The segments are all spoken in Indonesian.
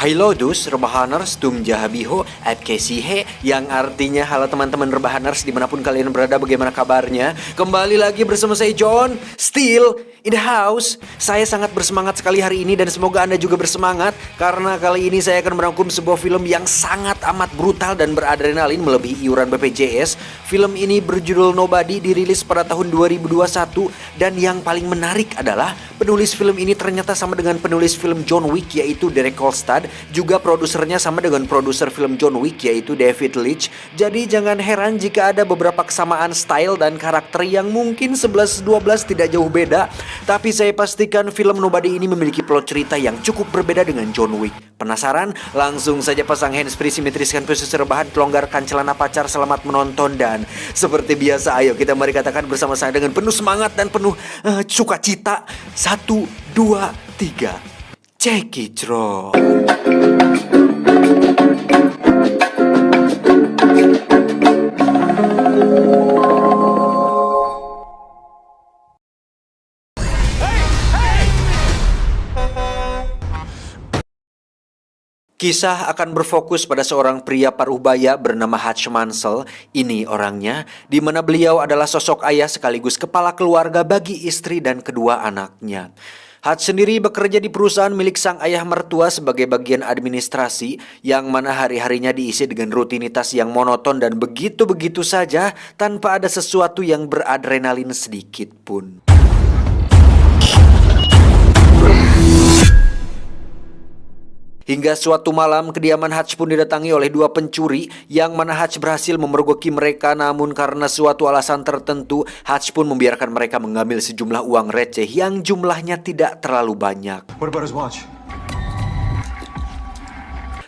Hailodus Rebahaners Tum Jahabiho Kesihe, yang artinya halo teman-teman Rebahaners dimanapun kalian berada, bagaimana kabarnya? Kembali lagi bersama saya John, still in the house. Saya sangat bersemangat sekali hari ini dan semoga Anda juga bersemangat, karena kali ini saya akan merangkum sebuah film yang sangat amat brutal dan beradrenalin melebihi iuran BPJS. Film ini berjudul Nobody, dirilis pada tahun 2021, dan yang paling menarik adalah penulis film ini ternyata sama dengan penulis film John Wick, yaitu Derek Kolstad. Juga produsernya sama dengan produser film John Wick, yaitu David Leitch. Jadi jangan heran jika ada beberapa kesamaan style dan karakter yang mungkin 11-12 tidak jauh beda. Tapi saya pastikan film Nobody ini memiliki plot cerita yang cukup berbeda dengan John Wick. Penasaran? Langsung saja pasang handsfree, simetriskan posisi rebahan, kelonggarkan celana pacar, selamat menonton. Dan seperti biasa, ayo kita mari katakan bersama saya dengan penuh semangat dan penuh sukacita. 1, 2, 3. Check it, bro. Kisah akan berfokus pada seorang pria parubaya bernama Hutch Mansell. Ini orangnya, di mana beliau adalah sosok ayah sekaligus kepala keluarga bagi istri dan kedua anaknya. Hutch sendiri bekerja di perusahaan milik sang ayah mertua sebagai bagian administrasi, yang mana hari-harinya diisi dengan rutinitas yang monoton dan begitu-begitu saja tanpa ada sesuatu yang beradrenalin sedikit pun. Hingga suatu malam, kediaman Hutch pun didatangi oleh dua pencuri, yang mana Hutch berhasil memergoki mereka. Namun karena suatu alasan tertentu, Hutch pun membiarkan mereka mengambil sejumlah uang receh yang jumlahnya tidak terlalu banyak. What about his watch?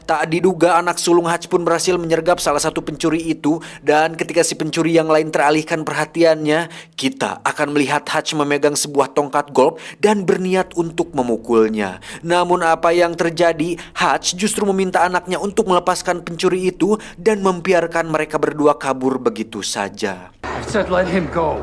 Tak diduga anak sulung Hutch pun berhasil menyergap salah satu pencuri itu, dan ketika si pencuri yang lain teralihkan perhatiannya, kita akan melihat Hutch memegang sebuah tongkat golf dan berniat untuk memukulnya. Namun apa yang terjadi? Hutch justru meminta anaknya untuk melepaskan pencuri itu dan membiarkan mereka berdua kabur begitu saja. I said let him go.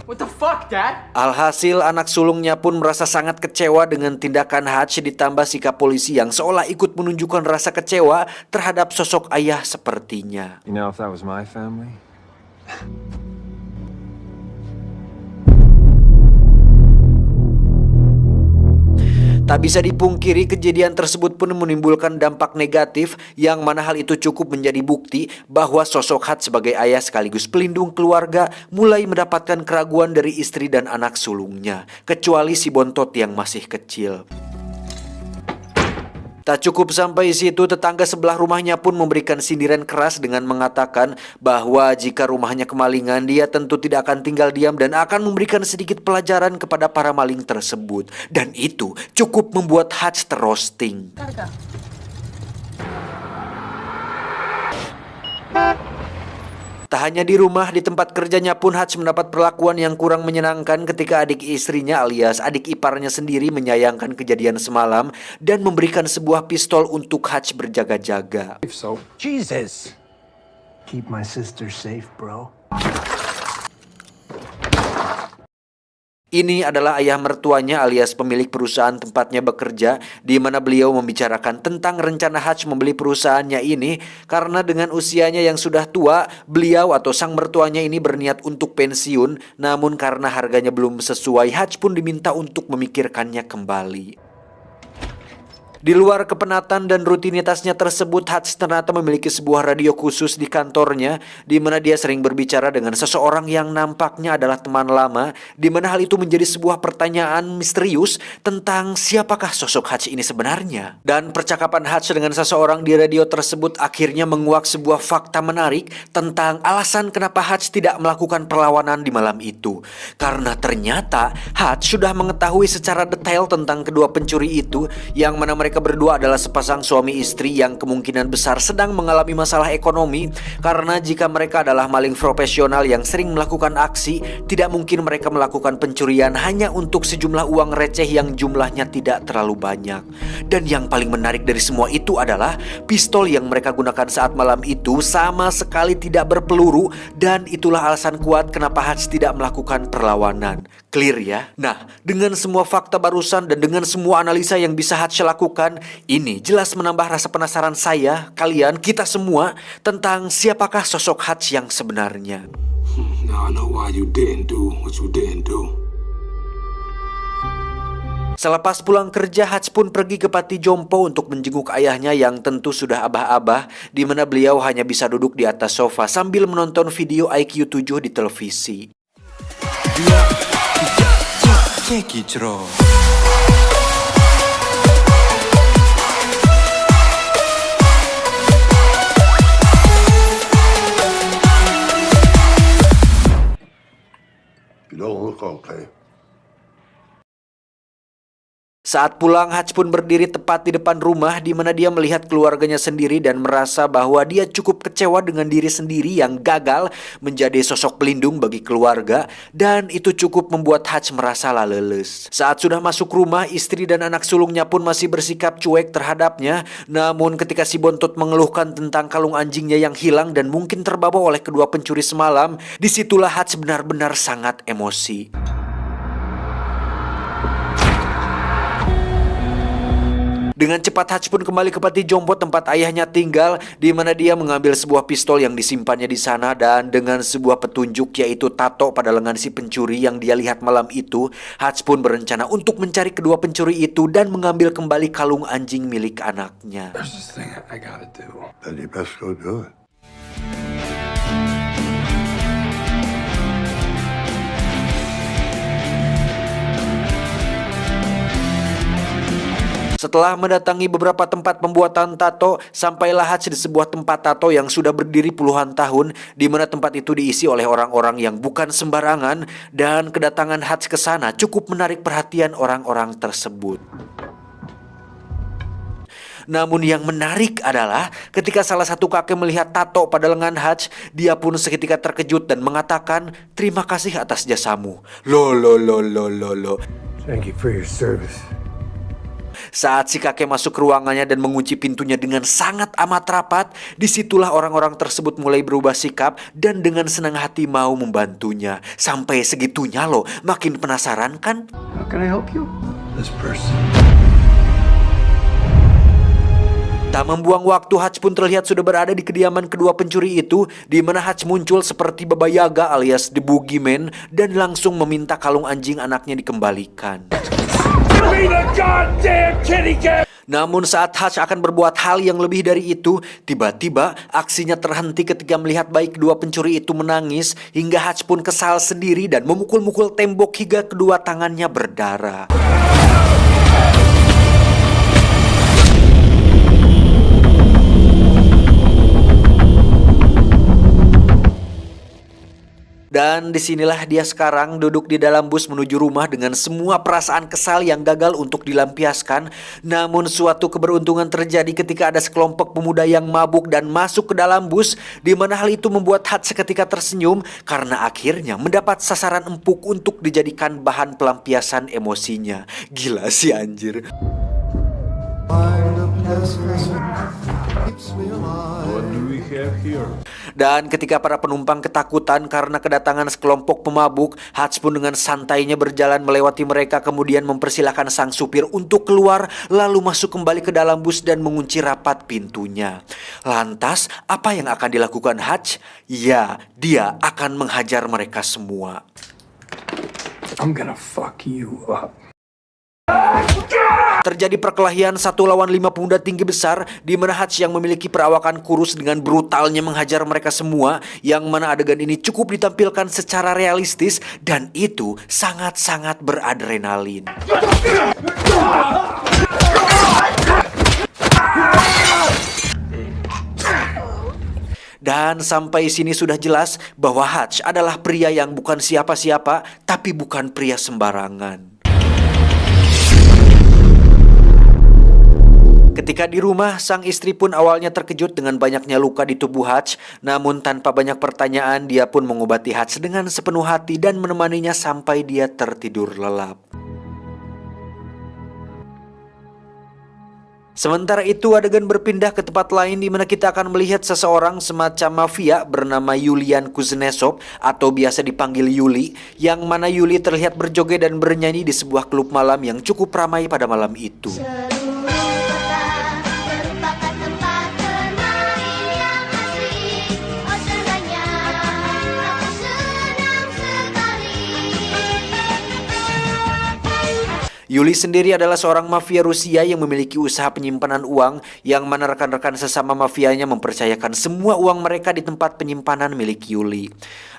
What the fuck, Dad? Alhasil anak sulungnya pun merasa sangat kecewa dengan tindakan Hutch, ditambah sikap polisi yang seolah ikut menunjukkan rasa kecewa terhadap sosok ayah sepertinya. You know, if that was my family. Tak bisa dipungkiri, kejadian tersebut pun menimbulkan dampak negatif, yang mana hal itu cukup menjadi bukti bahwa sosok Hutch sebagai ayah sekaligus pelindung keluarga mulai mendapatkan keraguan dari istri dan anak sulungnya, kecuali si bontot yang masih kecil. Tak cukup sampai situ, tetangga sebelah rumahnya pun memberikan sindiran keras dengan mengatakan bahwa jika rumahnya kemalingan, dia tentu tidak akan tinggal diam dan akan memberikan sedikit pelajaran kepada para maling tersebut. Dan itu cukup membuat Hutch terroasting. Tak hanya di rumah, di tempat kerjanya pun Hutch mendapat perlakuan yang kurang menyenangkan ketika adik istrinya alias adik iparnya sendiri menyayangkan kejadian semalam dan memberikan sebuah pistol untuk Hutch berjaga-jaga. So, Jesus. Keep my sister safe, bro. Ini adalah ayah mertuanya alias pemilik perusahaan tempatnya bekerja, di mana beliau membicarakan tentang rencana Hutch membeli perusahaannya ini karena dengan usianya yang sudah tua, beliau atau sang mertuanya ini berniat untuk pensiun. Namun karena harganya belum sesuai, Hutch pun diminta untuk memikirkannya kembali. Di luar kepenatan dan rutinitasnya tersebut, Hutch ternyata memiliki sebuah radio khusus di kantornya, di mana dia sering berbicara dengan seseorang yang nampaknya adalah teman lama, di mana hal itu menjadi sebuah pertanyaan misterius tentang siapakah sosok Hutch ini sebenarnya. Dan percakapan Hutch dengan seseorang di radio tersebut akhirnya menguak sebuah fakta menarik tentang alasan kenapa Hutch tidak melakukan perlawanan di malam itu. Karena ternyata Hutch sudah mengetahui secara detail tentang kedua pencuri itu, yang mana mereka mereka berdua adalah sepasang suami istri yang kemungkinan besar sedang mengalami masalah ekonomi, karena jika mereka adalah maling profesional yang sering melakukan aksi, tidak mungkin mereka melakukan pencurian hanya untuk sejumlah uang receh yang jumlahnya tidak terlalu banyak. Dan yang paling menarik dari semua itu adalah pistol yang mereka gunakan saat malam itu sama sekali tidak berpeluru, dan itulah alasan kuat kenapa Hutch tidak melakukan perlawanan. Clear ya? Nah, dengan semua fakta barusan dan dengan semua analisa yang bisa Hutch lakukan, ini jelas menambah rasa penasaran saya, kalian, kita semua tentang siapakah sosok Hutch yang sebenarnya. Now I know why you didn't do what you didn't do. Selepas pulang kerja, Hutch pun pergi ke Panti Jompo untuk menjenguk ayahnya yang tentu sudah abah-abah, di mana beliau hanya bisa duduk di atas sofa sambil menonton video IQ 7 di televisi. You don't look okay. Saat pulang, Hutch pun berdiri tepat di depan rumah di mana dia melihat keluarganya sendiri dan merasa bahwa dia cukup kecewa dengan diri sendiri yang gagal menjadi sosok pelindung bagi keluarga, dan itu cukup membuat Hutch merasa leles. Saat sudah masuk rumah, istri dan anak sulungnya pun masih bersikap cuek terhadapnya, namun ketika si bontot mengeluhkan tentang kalung anjingnya yang hilang dan mungkin terbawa oleh kedua pencuri semalam, disitulah Hutch benar-benar sangat emosi. Dengan cepat Hutch pun kembali ke Panti Jompo tempat ayahnya tinggal, di mana dia mengambil sebuah pistol yang disimpannya di sana, dan dengan sebuah petunjuk yaitu tato pada lengan si pencuri yang dia lihat malam itu, Hutch pun berencana untuk mencari kedua pencuri itu dan mengambil kembali kalung anjing milik anaknya. There's this thing I gotta do. Then you best go do it. Setelah mendatangi beberapa tempat pembuatan tato, sampailah Hutch di sebuah tempat tato yang sudah berdiri puluhan tahun, di mana tempat itu diisi oleh orang-orang yang bukan sembarangan, dan kedatangan Hutch ke sana cukup menarik perhatian orang-orang tersebut. Namun yang menarik adalah ketika salah satu kakek melihat tato pada lengan Hutch, dia pun seketika terkejut dan mengatakan, "Terima kasih atas jasamu." Lo. Thank you for your service. Saat si kakek masuk ke ruangannya dan mengunci pintunya dengan sangat amat rapat, disitulah orang-orang tersebut mulai berubah sikap dan dengan senang hati mau membantunya. Sampai segitunya loh, makin penasaran kan? How can I help you? This person. Tak membuang waktu, Hutch pun terlihat sudah berada di kediaman kedua pencuri itu, di mana Hutch muncul seperti Baba Yaga alias The Boogeyman dan langsung meminta kalung anjing anaknya dikembalikan. Namun saat Hutch akan berbuat hal yang lebih dari itu, tiba-tiba aksinya terhenti ketika melihat baik kedua pencuri itu menangis, hingga Hutch pun kesal sendiri dan memukul-mukul tembok hingga kedua tangannya berdarah. Dan disinilah dia sekarang duduk di dalam bus menuju rumah dengan semua perasaan kesal yang gagal untuk dilampiaskan. Namun suatu keberuntungan terjadi ketika ada sekelompok pemuda yang mabuk dan masuk ke dalam bus, di mana hal itu membuat Hutch seketika tersenyum karena akhirnya mendapat sasaran empuk untuk dijadikan bahan pelampiasan emosinya. Gila sih anjir. Dan ketika para penumpang ketakutan karena kedatangan sekelompok pemabuk, Hutch pun dengan santainya berjalan melewati mereka, kemudian mempersilahkan sang supir untuk keluar, lalu masuk kembali ke dalam bus dan mengunci rapat pintunya. Lantas, apa yang akan dilakukan Hutch? Ya, dia akan menghajar mereka semua. I'm gonna fuck you up. Terjadi perkelahian 1 lawan 5 pemuda tinggi besar, di mana Hutch yang memiliki perawakan kurus dengan brutalnya menghajar mereka semua, yang mana adegan ini cukup ditampilkan secara realistis dan itu sangat-sangat beradrenalin. Dan sampai sini sudah jelas bahwa Hutch adalah pria yang bukan siapa-siapa, tapi bukan pria sembarangan. Ketika di rumah, sang istri pun awalnya terkejut dengan banyaknya luka di tubuh Hutch. Namun tanpa banyak pertanyaan, dia pun mengobati Hutch dengan sepenuh hati dan menemaninya sampai dia tertidur lelap. Sementara itu adegan berpindah ke tempat lain di mana kita akan melihat seseorang semacam mafia bernama Yulian Kuznetsov atau biasa dipanggil Yuli, yang mana Yuli terlihat berjoget dan bernyanyi di sebuah klub malam yang cukup ramai pada malam itu. Seluruh kota merupakan tempat bermain yang asik. Oh senangnya, aku senang sekali. Yuli sendiri adalah seorang mafia Rusia yang memiliki usaha penyimpanan uang, yang mana rekan-rekan sesama mafianya mempercayakan semua uang mereka di tempat penyimpanan milik Yuli.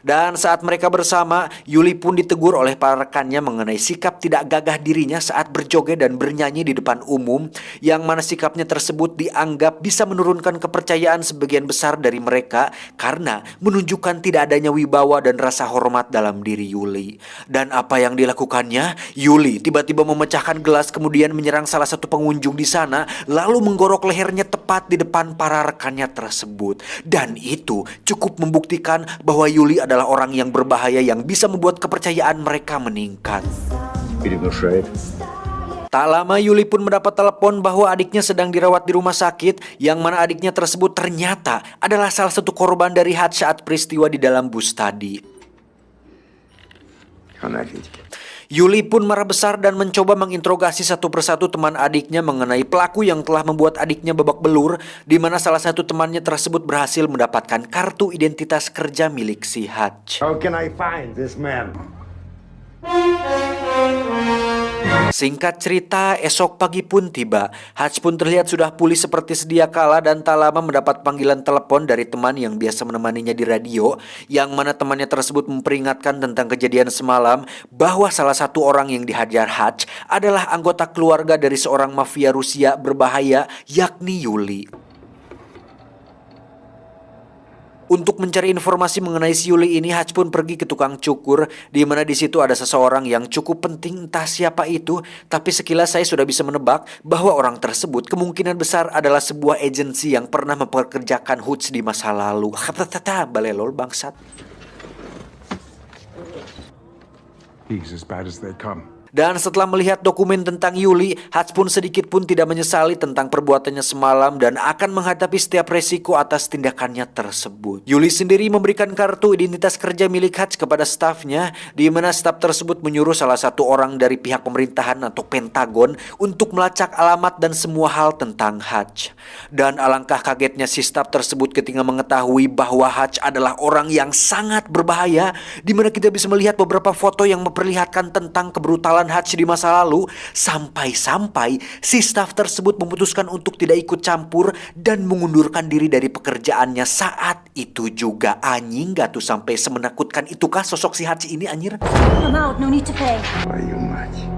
Dan saat mereka bersama, Yuli pun ditegur oleh para rekannya mengenai sikap tidak gagah dirinya saat berjoget dan bernyanyi di depan umum, yang mana sikapnya tersebut dianggap bisa menurunkan kepercayaan sebagian besar dari mereka karena menunjukkan tidak adanya wibawa dan rasa hormat dalam diri Yuli. Dan apa yang dilakukannya? Yuli tiba-tiba memecahkan gelas kemudian menyerang salah satu pengunjung di sana, lalu menggorok lehernya tepat di depan para rekannya tersebut. Dan itu cukup membuktikan bahwa Yuli adalah orang yang berbahaya yang bisa membuat kepercayaan mereka meningkat. Tak lama Yuli pun mendapat telepon bahwa adiknya sedang dirawat di rumah sakit, yang mana adiknya tersebut ternyata adalah salah satu korban dari Hutch saat peristiwa di dalam bus tadi. Yuli pun marah besar dan mencoba menginterogasi satu persatu teman adiknya mengenai pelaku yang telah membuat adiknya babak belur, di mana salah satu temannya tersebut berhasil mendapatkan kartu identitas kerja milik si Hutch. How can I find this man? Singkat cerita, esok pagi pun tiba. Hutch pun terlihat sudah pulih seperti sedia kala dan tak lama mendapat panggilan telepon dari teman yang biasa menemaninya di radio, yang mana temannya tersebut memperingatkan tentang kejadian semalam bahwa salah satu orang yang dihajar Hutch adalah anggota keluarga dari seorang mafia Rusia berbahaya, yakni Yuli. Untuk mencari informasi mengenai si Yuli ini, Hutch pun pergi ke tukang cukur, di mana di situ ada seseorang yang cukup penting, entah siapa itu, tapi sekilas saya sudah bisa menebak bahwa orang tersebut kemungkinan besar adalah sebuah agensi yang pernah mempekerjakan Hutch di masa lalu. Balelol bangsat. He's as bad as they come. Dan setelah melihat dokumen tentang Yuli, Hutch pun sedikit pun tidak menyesali tentang perbuatannya semalam dan akan menghadapi setiap resiko atas tindakannya tersebut. Yuli sendiri memberikan kartu identitas kerja milik Hutch kepada stafnya, di mana staf tersebut menyuruh salah satu orang dari pihak pemerintahan atau Pentagon untuk melacak alamat dan semua hal tentang Hutch. Dan alangkah kagetnya si staf tersebut ketika mengetahui bahwa Hutch adalah orang yang sangat berbahaya, di mana kita bisa melihat beberapa foto yang memperlihatkan tentang kebrutalan Hutch di masa lalu, sampai-sampai si staf tersebut memutuskan untuk tidak ikut campur dan mengundurkan diri dari pekerjaannya saat itu juga. Anjing, gak tuh sampai semenakutkan itukah sosok si Hutch ini anjir? I'm out, no need to pay. Why you much?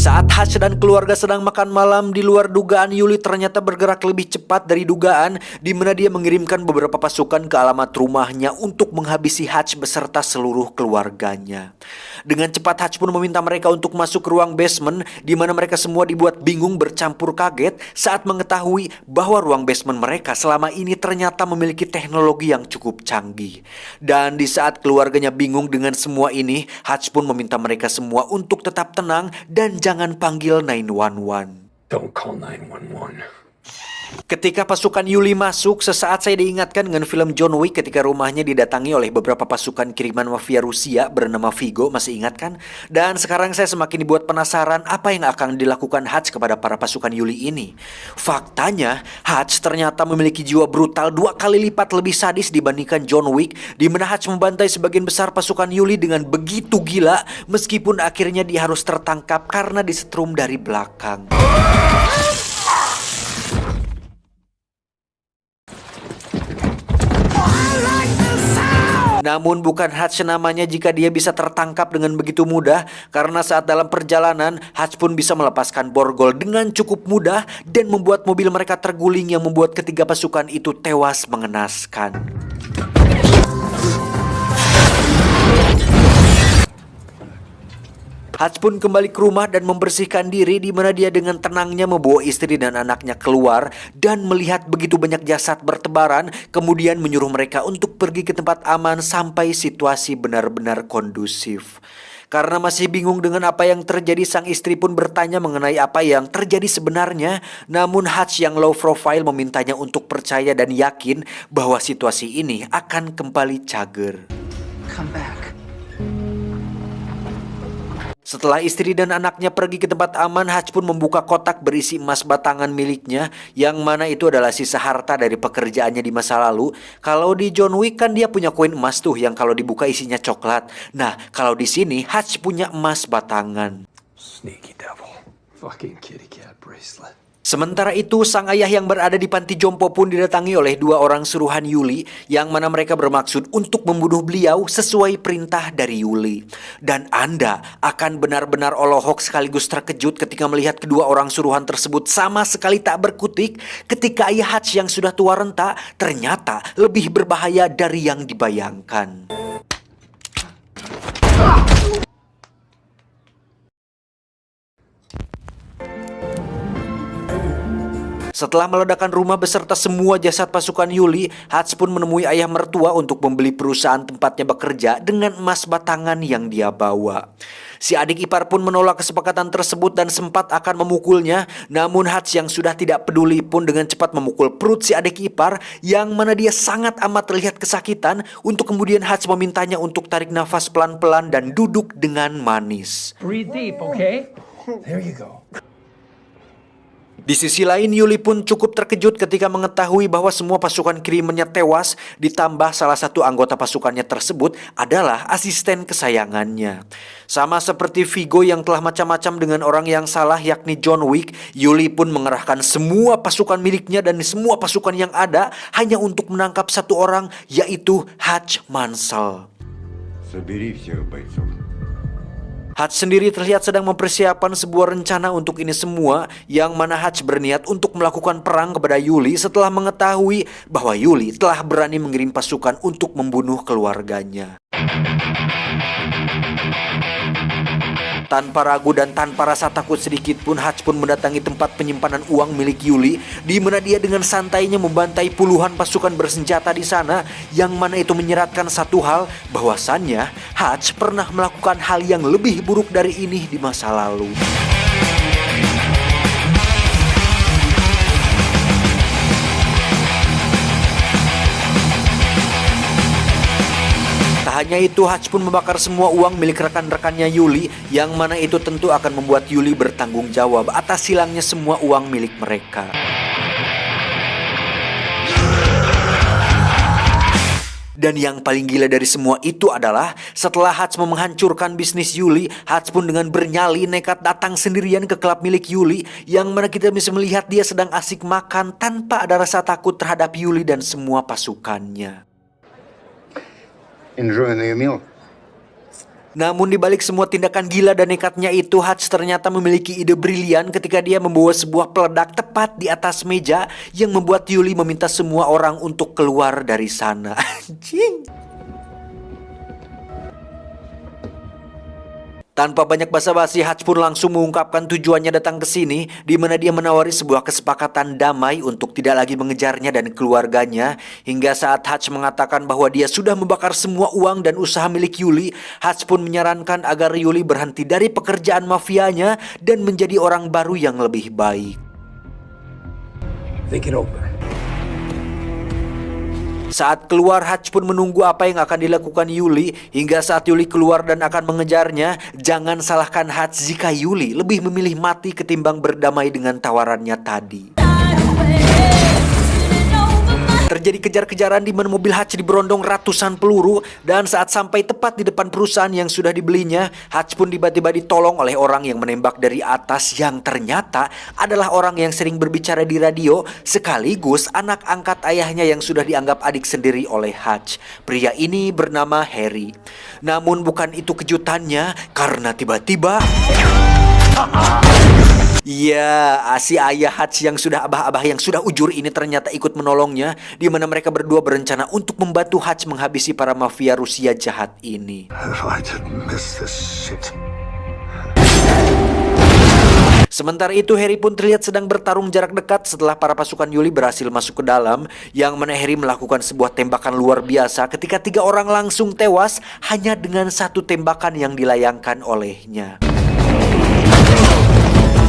Saat Hutch dan keluarga sedang makan malam, di luar dugaan Yuli ternyata bergerak lebih cepat dari dugaan, di mana dia mengirimkan beberapa pasukan ke alamat rumahnya untuk menghabisi Hutch beserta seluruh keluarganya. Dengan cepat Hutch pun meminta mereka untuk masuk ke ruang basement, di mana mereka semua dibuat bingung bercampur kaget saat mengetahui bahwa ruang basement mereka selama ini ternyata memiliki teknologi yang cukup canggih. Dan di saat keluarganya bingung dengan semua ini, Hutch pun meminta mereka semua untuk tetap tenang dan jangan panggil 911. Don't call 911. Ketika pasukan Yuli masuk, sesaat saya diingatkan dengan film John Wick ketika rumahnya didatangi oleh beberapa pasukan kiriman mafia Rusia bernama Vigo, masih ingat kan? Dan sekarang saya semakin dibuat penasaran apa yang akan dilakukan Hutch kepada para pasukan Yuli ini. Faktanya, Hutch ternyata memiliki jiwa brutal 2 kali lipat lebih sadis dibandingkan John Wick, di mana Hutch membantai sebagian besar pasukan Yuli dengan begitu gila, meskipun akhirnya dia harus tertangkap karena disetrum dari belakang. Namun bukan Hutch namanya jika dia bisa tertangkap dengan begitu mudah, karena saat dalam perjalanan Hutch pun bisa melepaskan borgol dengan cukup mudah dan membuat mobil mereka terguling yang membuat ketiga pasukan itu tewas mengenaskan. Hutch pun kembali ke rumah dan membersihkan diri, di mana dia dengan tenangnya membawa istri dan anaknya keluar dan melihat begitu banyak jasad bertebaran, kemudian menyuruh mereka untuk pergi ke tempat aman sampai situasi benar-benar kondusif. Karena masih bingung dengan apa yang terjadi, sang istri pun bertanya mengenai apa yang terjadi sebenarnya. Namun Hutch yang low profile memintanya untuk percaya dan yakin bahwa situasi ini akan kembali cager. Come back. Setelah istri dan anaknya pergi ke tempat aman, Hutch pun membuka kotak berisi emas batangan miliknya, yang mana itu adalah sisa harta dari pekerjaannya di masa lalu. Kalau di John Wick kan dia punya koin emas tuh yang kalau dibuka isinya coklat. Nah, kalau di sini Hutch punya emas batangan. Sneaky devil. Fucking kitty cat bracelet. Sementara itu, sang ayah yang berada di panti jompo pun didatangi oleh dua orang suruhan Yuli, yang mana mereka bermaksud untuk membunuh beliau sesuai perintah dari Yuli. Dan Anda akan benar-benar olohok sekaligus terkejut ketika melihat kedua orang suruhan tersebut sama sekali tak berkutik, ketika ayah Hutch yang sudah tua renta ternyata lebih berbahaya dari yang dibayangkan. Setelah meledakan rumah beserta semua jasad pasukan Yuli, Hutch pun menemui ayah mertua untuk membeli perusahaan tempatnya bekerja dengan emas batangan yang dia bawa. Si adik ipar pun menolak kesepakatan tersebut dan sempat akan memukulnya. Namun Hutch yang sudah tidak peduli pun dengan cepat memukul perut si adik ipar, yang mana dia sangat amat terlihat kesakitan. Untuk kemudian Hutch memintanya untuk tarik nafas pelan-pelan dan duduk dengan manis. Breathe deep, okay? There you go. Di sisi lain, Yuli pun cukup terkejut ketika mengetahui bahwa semua pasukan krimennya tewas, ditambah salah satu anggota pasukannya tersebut adalah asisten kesayangannya. Sama seperti Viggo yang telah macam-macam dengan orang yang salah, yakni John Wick, Yuli pun mengerahkan semua pasukan miliknya dan semua pasukan yang ada hanya untuk menangkap satu orang, yaitu Hutch Mansell. Собери всех бойцов. Hutch sendiri terlihat sedang mempersiapkan sebuah rencana untuk ini semua, yang mana Hutch berniat untuk melakukan perang kepada Yuli setelah mengetahui bahwa Yuli telah berani mengirim pasukan untuk membunuh keluarganya. Tanpa ragu dan tanpa rasa takut sedikit pun, Hutch pun mendatangi tempat penyimpanan uang milik Yuli, di mana dia dengan santainya membantai puluhan pasukan bersenjata di sana, yang mana itu menyeratkan satu hal, bahwasannya Hutch pernah melakukan hal yang lebih buruk dari ini di masa lalu. Tak hanya itu, Hutch pun membakar semua uang milik rekan-rekannya Yuli, yang mana itu tentu akan membuat Yuli bertanggung jawab atas hilangnya semua uang milik mereka. Dan yang paling gila dari semua itu adalah setelah Hutch menghancurkan bisnis Yuli, Hutch pun dengan bernyali nekat datang sendirian ke klub milik Yuli, yang mana kita bisa melihat dia sedang asik makan tanpa ada rasa takut terhadap Yuli dan semua pasukannya. Enjoying your meal? Namun di balik semua tindakan gila dan nekatnya itu, Hutch ternyata memiliki ide brilian ketika dia membawa sebuah peledak tepat di atas meja, yang membuat Yuli meminta semua orang untuk keluar dari sana. Anjing. Tanpa banyak basa-basi, Hutch pun langsung mengungkapkan tujuannya datang ke sini, di mana dia menawari sebuah kesepakatan damai untuk tidak lagi mengejarnya dan keluarganya. Hingga saat Hutch mengatakan bahwa dia sudah membakar semua uang dan usaha milik Yuli, Hutch pun menyarankan agar Yuli berhenti dari pekerjaan mafianya dan menjadi orang baru yang lebih baik. Think it over. Saat keluar, Hutch pun menunggu apa yang akan dilakukan Yuli. Hingga saat Yuli keluar dan akan mengejarnya, jangan salahkan Hutch jika Yuli lebih memilih mati ketimbang berdamai dengan tawarannya tadi. Terjadi kejar-kejaran di mana mobil Hutch diberondong ratusan peluru, dan saat sampai tepat di depan perusahaan yang sudah dibelinya, Hutch pun tiba-tiba ditolong oleh orang yang menembak dari atas, yang ternyata adalah orang yang sering berbicara di radio, sekaligus anak angkat ayahnya yang sudah dianggap adik sendiri oleh Hutch. Pria ini bernama Harry. Namun bukan itu kejutannya, karena tiba-tiba ya, si ayah Hutch yang sudah abah-abah yang sudah ujur ini ternyata ikut menolongnya, di mana mereka berdua berencana untuk membantu Hutch menghabisi para mafia Rusia jahat ini. If I didn't miss this shit. Sementara itu Harry pun terlihat sedang bertarung jarak dekat setelah para pasukan Yuli berhasil masuk ke dalam, yang mana Harry melakukan sebuah tembakan luar biasa ketika 3 orang langsung tewas hanya dengan 1 tembakan yang dilayangkan olehnya.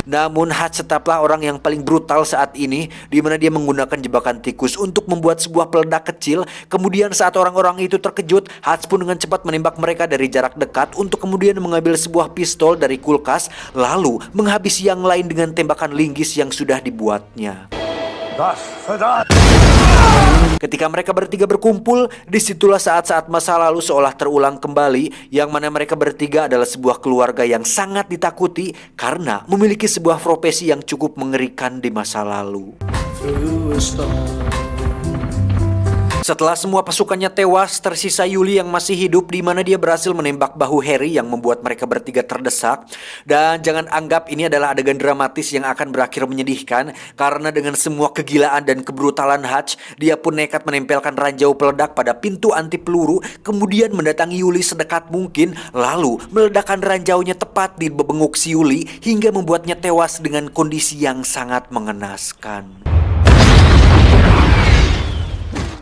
Namun Hutch tetaplah orang yang paling brutal saat ini, di mana dia menggunakan jebakan tikus untuk membuat sebuah peledak kecil. Kemudian saat orang-orang itu terkejut, Hutch pun dengan cepat menembak mereka dari jarak dekat untuk kemudian mengambil sebuah pistol dari kulkas, lalu menghabisi yang lain dengan tembakan linggis yang sudah dibuatnya. Ketika mereka bertiga berkumpul, disitulah saat-saat masa lalu seolah terulang kembali, yang mana mereka bertiga adalah sebuah keluarga yang sangat ditakuti karena memiliki sebuah profesi yang cukup mengerikan di masa lalu. Setelah semua pasukannya tewas, tersisa Yuli yang masih hidup, di mana dia berhasil menembak bahu Harry yang membuat mereka bertiga terdesak. Dan jangan anggap ini adalah adegan dramatis yang akan berakhir menyedihkan, karena dengan semua kegilaan dan kebrutalan Hutch, dia pun nekat menempelkan ranjau peledak pada pintu anti peluru, kemudian mendatangi Yuli sedekat mungkin, lalu meledakkan ranjaunya tepat di bebenguk si Yuli hingga membuatnya tewas dengan kondisi yang sangat mengenaskan.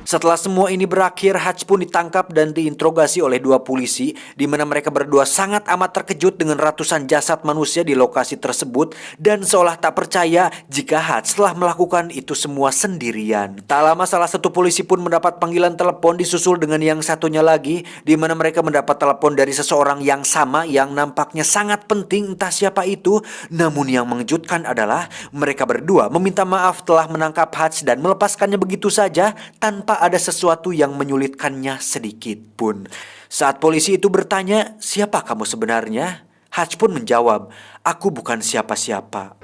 Setelah semua ini berakhir, Hutch pun ditangkap dan diinterogasi oleh 2 polisi, di mana mereka berdua sangat amat terkejut dengan ratusan jasad manusia di lokasi tersebut dan seolah tak percaya jika Hutch telah melakukan itu semua sendirian. Tak lama salah satu polisi pun mendapat panggilan telepon disusul dengan yang satunya lagi, di mana mereka mendapat telepon dari seseorang yang sama yang nampaknya sangat penting, entah siapa itu. Namun yang mengejutkan adalah mereka berdua meminta maaf telah menangkap Hutch dan melepaskannya begitu saja tanpa ada sesuatu yang menyulitkannya sedikit pun. Saat polisi itu bertanya, "Siapa kamu sebenarnya?" Hutch pun menjawab, "Aku bukan siapa-siapa."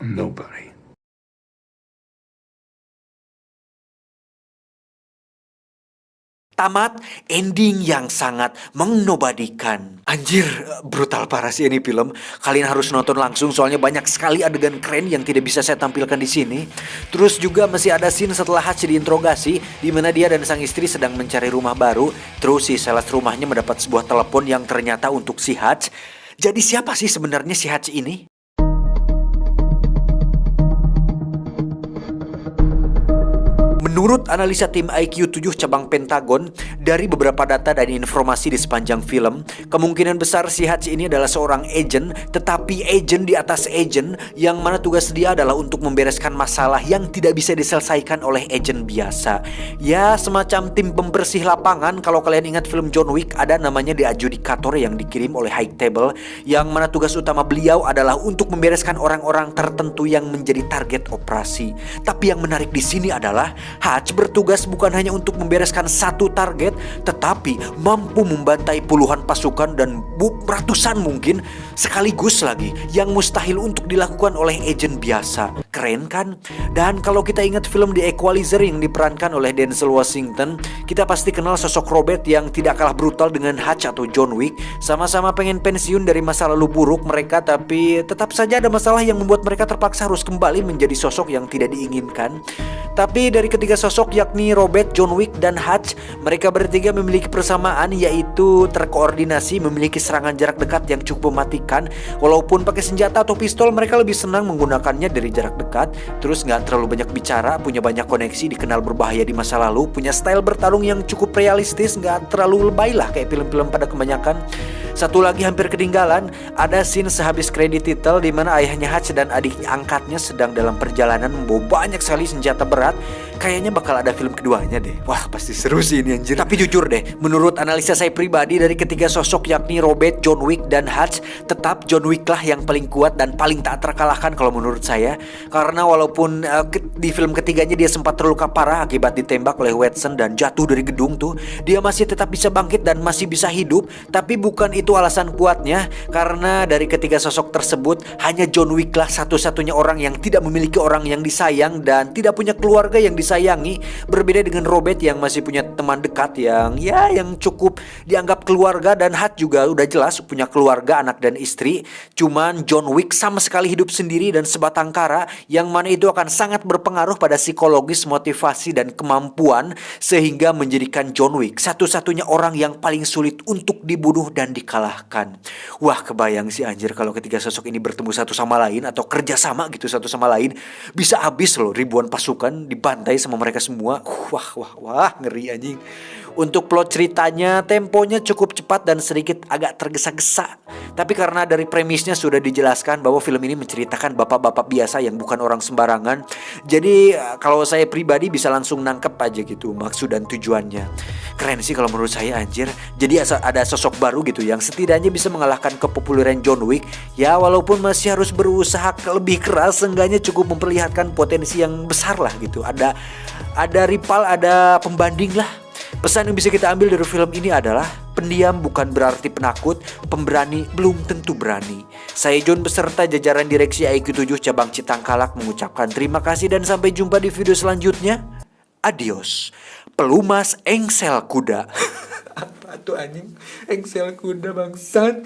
Nobody. Tamat, ending yang sangat mengnobadikan. Anjir, brutal parah sih ini film. Kalian harus nonton langsung soalnya banyak sekali adegan keren yang tidak bisa saya tampilkan di sini. Terus juga masih ada scene setelah Hutch diinterogasi, di mana dia dan sang istri sedang mencari rumah baru. Terus si sales rumahnya mendapat sebuah telepon yang ternyata untuk si Hutch. Jadi siapa sih sebenarnya si Hutch ini? Menurut analisa tim IQ 7 cabang Pentagon, dari beberapa data dan informasi di sepanjang film, kemungkinan besar si Hutch ini adalah seorang agent, tetapi agent di atas agent, yang mana tugas dia adalah untuk membereskan masalah yang tidak bisa diselesaikan oleh agent biasa. Ya, semacam tim pembersih lapangan. Kalau kalian ingat film John Wick, ada namanya The Adjudicator yang dikirim oleh High Table, yang mana tugas utama beliau adalah untuk membereskan orang-orang tertentu yang menjadi target operasi. Tapi yang menarik di sini adalah Hutch bertugas bukan hanya untuk membereskan satu target, tetapi mampu membantai puluhan pasukan dan ratusan mungkin sekaligus lagi, yang mustahil untuk dilakukan oleh agen biasa. Keren kan? Dan kalau kita ingat film The Equalizer yang diperankan oleh Denzel Washington, kita pasti kenal sosok Robert yang tidak kalah brutal dengan Hutch atau John Wick. Sama-sama pengen pensiun dari masa lalu buruk mereka, tapi tetap saja ada masalah yang membuat mereka terpaksa harus kembali menjadi sosok yang tidak diinginkan. Tapi dari ketiga sosok yakni Robert, John Wick, dan Hutch, mereka bertiga memiliki persamaan, yaitu terkoordinasi, memiliki serangan jarak dekat yang cukup mematikan. Walaupun pakai senjata atau pistol, mereka lebih senang menggunakannya dari jarak dekat. Terus gak terlalu banyak bicara, punya banyak koneksi, dikenal berbahaya di masa lalu, punya style bertarung yang cukup realistis, gak terlalu lebay lah kayak film-film pada kebanyakan. Satu lagi hampir ketinggalan, ada scene sehabis kredit title di mana ayahnya Hutch dan adik angkatnya sedang dalam perjalanan membawa banyak sekali senjata berat. Kayaknya bakal ada film keduanya deh. Wah, pasti seru sih ini anjir. Tapi jujur deh, menurut analisa saya pribadi dari ketiga sosok yakni Robert, John Wick, dan Hutch, tetap John Wick lah yang paling kuat dan paling tak terkalahkan kalau menurut saya. Karena walaupun di film ketiganya dia sempat terluka parah akibat ditembak oleh Watson dan jatuh dari gedung tuh, dia masih tetap bisa bangkit dan masih bisa hidup. Tapi bukan itu alasan kuatnya, karena dari ketiga sosok tersebut hanya John Wick lah satu-satunya orang yang tidak memiliki orang yang disayang dan tidak punya keluarga yang disayangi. Berbeda dengan Robert yang masih punya teman dekat yang cukup dianggap keluarga, dan Hutch juga udah jelas punya keluarga, anak dan istri. Cuman John Wick sama sekali hidup sendiri dan sebatang kara, yang mana itu akan sangat berpengaruh pada psikologis, motivasi, dan kemampuan, sehingga menjadikan John Wick satu-satunya orang yang paling sulit untuk dibunuh dan dikalahkan. dikalahkan. Wah, kebayang sih anjir kalau ketiga sosok ini bertemu satu sama lain atau kerja sama gitu satu sama lain, bisa habis loh ribuan pasukan dibantai sama mereka semua. Wah, ngeri anjing. Untuk plot ceritanya, temponya cukup cepat dan sedikit agak tergesa-gesa. Tapi karena dari premisnya sudah dijelaskan bahwa film ini menceritakan bapak-bapak biasa yang bukan orang sembarangan, jadi kalau saya pribadi bisa langsung nangkep aja gitu maksud dan tujuannya. Keren sih kalau menurut saya anjir. Jadi ada sosok baru gitu yang setidaknya bisa mengalahkan kepopuleran John Wick. Ya walaupun masih harus berusaha lebih keras, seenggaknya cukup memperlihatkan potensi yang besar lah gitu. Ada rival, ada pembanding lah. Pesan yang bisa kita ambil dari film ini adalah pendiam bukan berarti penakut, pemberani belum tentu berani. Saya John beserta jajaran direksi IQ7 cabang Citangkalak mengucapkan terima kasih dan sampai jumpa di video selanjutnya. Adios. Pelumas engsel kuda. Apa tuh anjing? Engsel kuda bangsat.